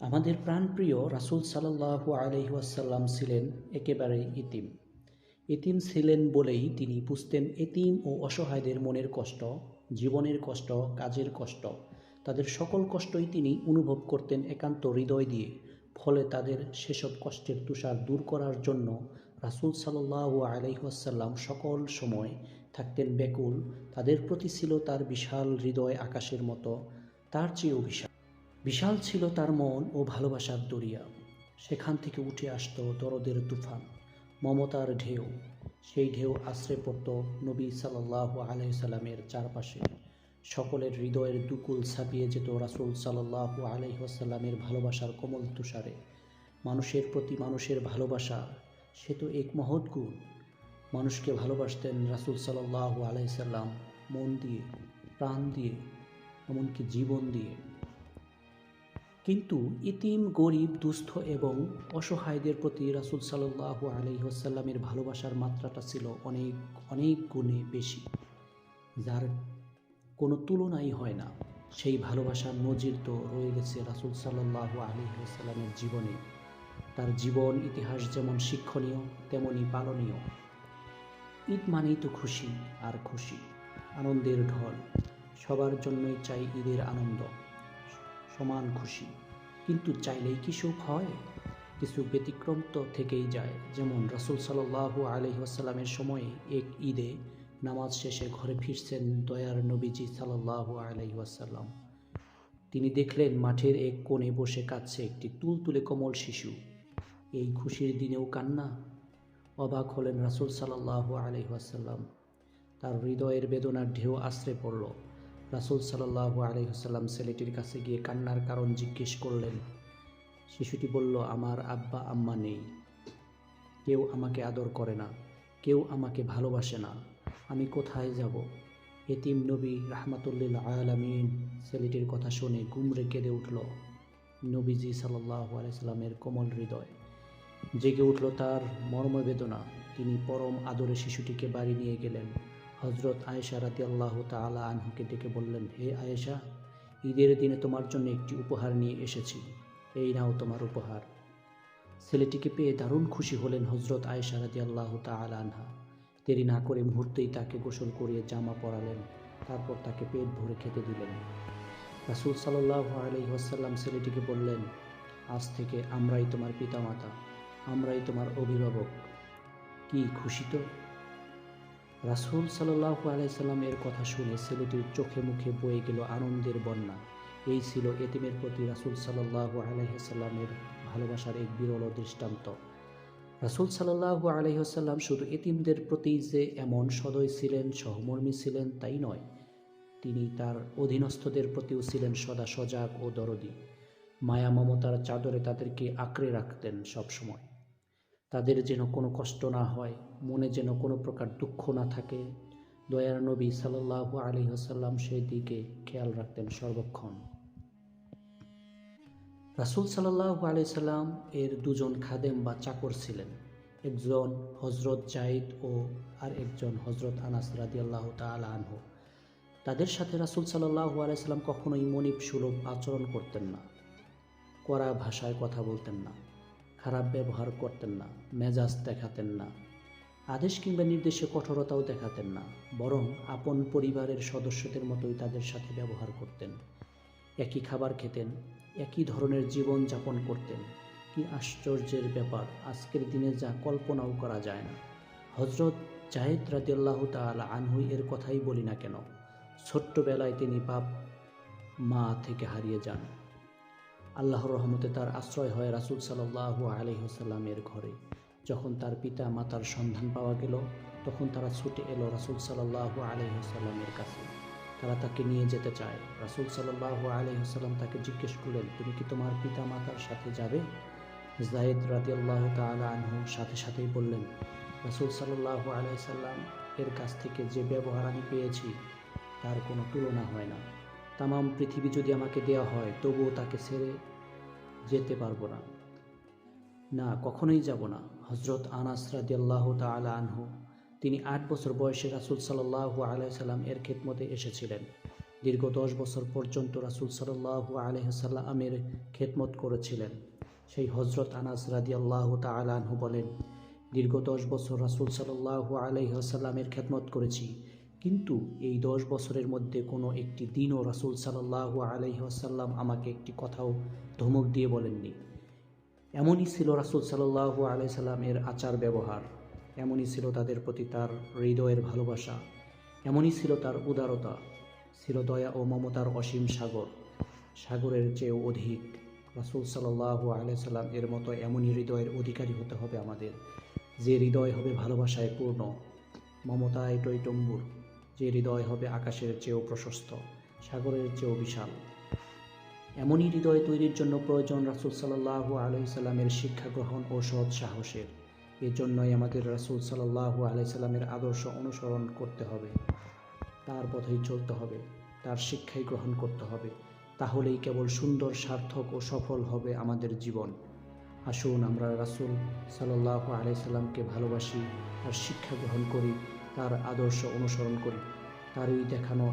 আমাদের প্রাণপ্রিয় রাসূল সাল্লাল্লাহু আলাইহি ওয়াসাল্লাম ছিলেন একেবারেই এতিম। এতিম ছিলেন বলেই তিনি বুঝতেন এতিম ও অসহায়দের মনের কষ্ট, জীবনের কষ্ট, কাজের কষ্ট। তাদের সকল কষ্টই তিনি অনুভব করতেন একান্ত হৃদয় দিয়ে। ফলে তাদের সেসব কষ্টের তুষার দূর করার জন্য রাসূল সাল্লাল্লাহু আলাইহি ওয়াসাল্লাম সকল সময় থাকতেন ব্যাকুল। তাদের প্রতি ছিল তার বিশাল হৃদয় আকাশের মতো, তার চেয়েও বিশাল। বিশাল ছিল তার মন ও ভালোবাসার দরিয়া। সেখান থেকে উঠে আসত দরদের তুফান, মমতার ঢেউ। সেই ঢেউ আশ্রে পড়ত নবী সাল্লাল্লাহু আলাইহি সাল্লামের চারপাশে। সকলের হৃদয়ের দুকুল ছাপিয়ে যেত রাসূল সাল্লাল্লাহু আলাইহি ওয়াসাল্লামের ভালোবাসার কোমল তুষারে। মানুষের প্রতি মানুষের ভালোবাসা, সে তো এক মহৎ গুণ। মানুষকে ভালোবাসতেন রাসূল সাল্লাল্লাহু আলাইহি সাল্লাম মন দিয়ে, প্রাণ দিয়ে, এমনকি জীবন দিয়ে। কিন্তু ইতিম, গরিব, দুস্থ এবং অসহায়দের প্রতি রাসূল সাল্লাল্লাহু আলাইহি ওয়াসাল্লামের ভালোবাসার মাত্রাটা ছিল অনেক অনেক গুণে বেশি, যার কোনো তুলনাই হয় না। সেই ভালোবাসার নজির তো রয়ে গেছে রাসূল সাল্লাল্লাহু আলাইহি ওয়াসাল্লামের জীবনে। তার জীবন ইতিহাস যেমন শিক্ষণীয় তেমনই পালনীয়। ঈদ মানেই তো খুশি আর খুশি, আনন্দের ঢল। সবার জন্যই চাই ঈদের আনন্দ, সমান খুশি। কিন্তু চাইলেই কি সুখ হয়? কিছু ব্যতিক্রম তো থেকেই যায়। যেমন রাসূল সাল্লাল্লাহু আলাইহি ওয়াসাল্লামের সময়ে এক ঈদে নামাজ শেষে ঘরে ফিরছেন দয়ার নবীজি সাল্লাল্লাহু আলাইহি ওয়াসাল্লাম। তিনি দেখলেন মাঠের এক কোণে বসে কাঁদছে একটি তুলতুলে কোমল শিশু। এই খুশির দিনেও কান্না! অবাক হলেন রাসূল সাল্লাল্লাহু আলাইহি ওয়াসাল্লাম। তার হৃদয়ের বেদনার ঢেউ আশ্রে পড়ল। রাসূল সাল্লাল্লাহু আলাইহি ওয়াসাল্লাম ছেলেটির কাছে গিয়ে কান্নার কারণ জিজ্ঞেস করলেন। শিশুটি বলল, আমার আব্বা আম্মা নেই, কেউ আমাকে আদর করে না, কেউ আমাকে ভালোবাসে না, আমি কোথায় যাব? এতিম নবী রাহমাতুল্লিল আলামিন ছেলেটির কথা শুনে গুমরে কেঁদে উঠল। নবীজি সাল্লাল্লাহু আলাইহি সাল্লামের কোমল হৃদয় জেগে উঠল তার মর্মবেদনা। তিনি পরম আদরে শিশুটিকে বাড়ি নিয়ে গেলেন। হযরত আয়েশা রাদিয়াল্লাহু তাআলা আনহাকে ডেকে বললেন, হে আয়েশা, ঈদের দিনে তোমার জন্য একটি উপহার নিয়ে এসেছি, এই নাও তোমার উপহার। ছেলেটিকে পেয়ে দারুণ খুশি হলেন হযরত আয়েশা রাদিয়াল্লাহু তাআলা আনহা। দেরি না করে মুহূর্তেই তাকে গোসল করিয়ে জামা পরালেন, তারপর তাকে পেট ভরে খেতে দিলেন। রাসূল সাল্লাল্লাহু আলাইহি ওয়াসাল্লাম ছেলেটিকে বললেন, আজ থেকে আমরাই তোমার পিতামাতা, আমরাই তোমার অভিভাবক। কি খুশি তো! রাসূল সাল্লাল্লাহু আলাইহি সাল্লাম এর কথা শুনে ছেলেটির চোখে মুখে বয়ে গেল আনন্দের বন্যা। এই ছিল এতিমের প্রতি রাসূল সাল্লাল্লাহু আলাইহি সাল্লামের ভালোবাসার এক বিরল দৃষ্টান্ত। রাসূল সাল্লাল্লাহু আলাইহি সাল্লাম শুধু এতিমদের প্রতি যে এমন সদয় ছিলেন, সহমর্মী ছিলেন তাই নয়, তিনি তার অধীনস্থদের প্রতিও ছিলেন সদা সজাগ ও দরদী। মায়া মমতার চাদরে তাদেরকে আঁকড়ে রাখতেন সবসময়। তাদের যেন কোনো কষ্ট না হয়, মনে যেন কোনো প্রকার দুঃখ না থাকে, দয়ার নবী সাল্লাল্লাহু আলাইহি ওয়াসাল্লাম সেই দিকে খেয়াল রাখতেন সর্বক্ষণ। রাসূল সাল্লাল্লাহু আলাইহি সাল্লাম এর দুজন খাদেম বা চাকর ছিলেন, একজন হযরত যায়েদ ও আর একজন হযরত আনাস রাদিয়াল্লাহু তাআলা আনহু। তাদের সাথে রাসূল সাল্লাল্লাহু আলাইহি সাল্লাম কখনোই মনিব সুলভ আচরণ করতেন না, কড়া ভাষায় কথা বলতেন না, খারাপ ব্যবহার করতেন না, মেজাজ দেখাতেন না, আদেশ কিংবা নির্দেশে কঠোরতাও দেখাতেন না, বরং আপন পরিবারের সদস্যদের মতোই তাদের সাথে ব্যবহার করতেন। একই খাবার খেতেন, একই ধরনের জীবন যাপন করতেন। কি আশ্চর্যের ব্যাপার! আজকের দিনে যা কল্পনাও করা যায় না। হযরত যায়েদ রাদিয়াল্লাহু তাআলা আনহু এর কথাই বলি না কেন, ছোট্টবেলায় তিনি বাপ মা থেকে হারিয়ে যান। আল্লাহর রহমতে তার আশ্রয় হয় রাসূল সাল্লাল্লাহু আলাইহি ওয়াসাল্লামের ঘরে। যখন তার পিতা মাতার সন্ধান পাওয়া গেল, তখন তারা ছুটে এলো রাসূল সাল্লাল্লাহু আলাইহি ওয়াসাল্লামের কাছে। তারা তাকে নিয়ে যেতে চায়। রাসূল সাল্লাল্লাহু আলাইহি ওয়াসাল্লাম তাকে জিজ্ঞেস করলেন, তুমি কি তোমার পিতা মাতার সাথে যাবে? যায়েদ রাদিয়াল্লাহু তাআলা আনহু সাথে সাথেই বললেন, রাসূল সাল্লাল্লাহু আলাইহি সাল্লাম এর কাছ থেকে যে ব্যবহার আমি পেয়েছি তার কোনো তুলনা হয় না। তামাম পৃথিবী যদি আমাকে দেওয়া হয় তবুও তাকে ছেড়ে যেতে পারবো না, না কখনোই যাব না। হযরত আনাস রাদিয়াল্লাহু তাআলা আনহু, তিনি 8 বছর বয়সে রাসূল সাল্লাল্লাহু আলাইহি সাল্লাম এর খেদমতে এসেছিলেন। দীর্ঘ 10 বছর পর্যন্ত রাসূল সাল্লাল্লাহু আলাইহি ওয়াসাল্লামের খেদমত করেছিলেন। সেই হযরত আনাস রাদিয়াল্লাহু তাআলা আনহু বলেন, দীর্ঘ 10 বছর রাসূল সাল্লাল্লাহু আলাইহি ওয়াসাল্লামের খেদমত করেছি, কিন্তু এই 10 বছরের মধ্যে কোনো একটি দিনও রাসূল সাল্লাল্লাহু আলাইহি ওয়াসাল্লাম আমাকে একটি কথাও ধমক দিয়ে বলেননি। এমনই ছিল রাসূল সাল্লাল্লাহু আলাইহি সাল্লামের আচার ব্যবহার, এমনই ছিল তাদের প্রতি তার হৃদয়ের ভালোবাসা, এমনই ছিল তার উদারতা, ছিল দয়া ও মমতার অসীম সাগর, সাগরের চেয়েও অধিক। রাসূল সাল্লাল্লাহু আলাইহি সাল্লাম এর মতো এমনই হৃদয়ের অধিকারী হতে হবে আমাদের, যে হৃদয় হবে ভালোবাসায় পূর্ণ, মমতায় টইটম্বুর, যে হৃদয় হবে আকাশের চেয়েও প্রশস্ত, সাগরের চেয়েও বিশাল। এমনই হৃদয় তৈরির জন্য প্রয়োজন রাসূল সাল্লাল্লাহু আলাইহি সাল্লামের শিক্ষা গ্রহণ ও সৎ সাহসের। এজন্যই আমাদের রাসূল সাল্লাল্লাহু আলাইহি সাল্লামের আদর্শ অনুসরণ করতে হবে, তার পথেই চলতে হবে, তার শিক্ষাই গ্রহণ করতে হবে। তাহলেই কেবল সুন্দর, সার্থক ও সফল হবে আমাদের জীবন। আসুন আমরা রাসূল সাল্লাল্লাহু আলাইহি সাল্লামকে ভালোবাসি, তার শিক্ষা গ্রহণ করি, তার আদর্শ অনুসরণ করি, তারই দেখানো